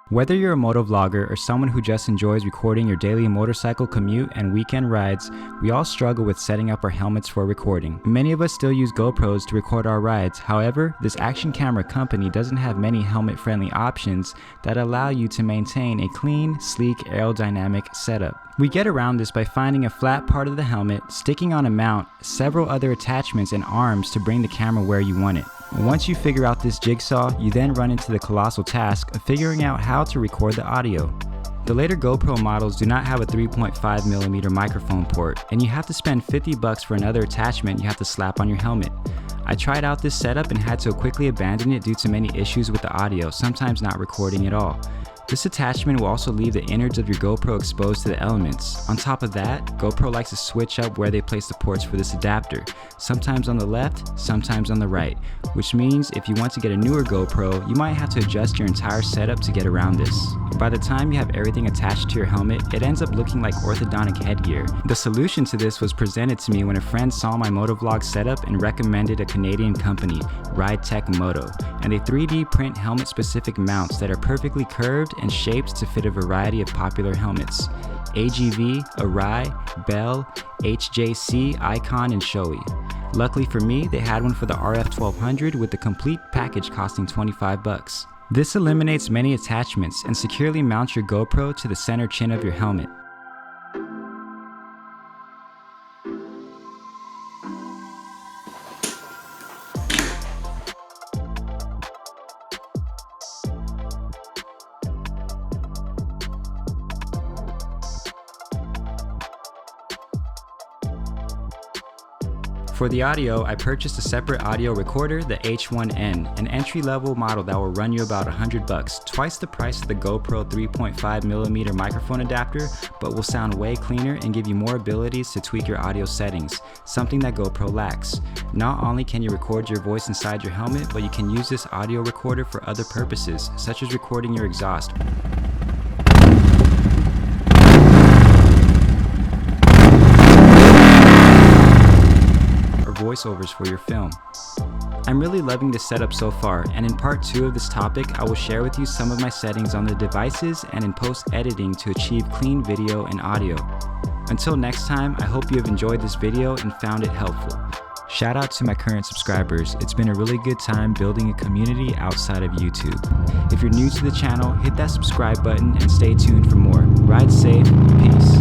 Whether you're a motovlogger or someone who just enjoys recording your daily motorcycle commute and weekend rides, we all struggle with setting up our helmets for recording. Many of us still use GoPros to record our rides. However, this action camera company doesn't have many helmet-friendly options that allow you to maintain a clean, sleek, aerodynamic setup. We get around this by finding a flat part of the helmet, sticking on a mount, several other attachments and arms to bring the camera where you want it. Once you figure out this jigsaw, you then run into the colossal task of figuring out how to record the audio. The later GoPro models do not have a 3.5mm microphone port, and you have to spend $50 for another attachment you have to slap on your helmet. I tried out this setup and had to quickly abandon it due to many issues with the audio, sometimes not recording at all. This attachment will also leave the innards of your GoPro exposed to the elements. On top of that, GoPro likes to switch up where they place the ports for this adapter, sometimes on the left, sometimes on the right, which means if you want to get a newer GoPro, you might have to adjust your entire setup to get around this. By the time you have everything attached to your helmet, it ends up looking like orthodontic headgear. The solution to this was presented to me when a friend saw my Motovlog setup and recommended a Canadian company, Ride Tech Moto, and they 3D print helmet-specific mounts that are perfectly curved and shaped to fit a variety of popular helmets: AGV, Arai, Bell, HJC, Icon, and Shoei. Luckily for me, they had one for the RF-1200 with the complete package costing $25. This eliminates many attachments and securely mounts your GoPro to the center chin of your helmet. For the audio, I purchased a separate audio recorder, the H1N, an entry-level model that will run you about $100, twice the price of the GoPro 3.5mm microphone adapter, but will sound way cleaner and give you more abilities to tweak your audio settings, something that GoPro lacks. Not only can you record your voice inside your helmet, but you can use this audio recorder for other purposes, such as recording your exhaust, voiceovers for your film. I'm really loving this setup so far, and in part 2 of this topic I will share with you some of my settings on the devices and in post-editing to achieve clean video and audio. Until next time, I hope you have enjoyed this video and found it helpful. Shout out to my current subscribers. It's been a really good time building a community outside of YouTube. If you're new to the channel, hit that subscribe button and stay tuned for more. Ride safe, peace.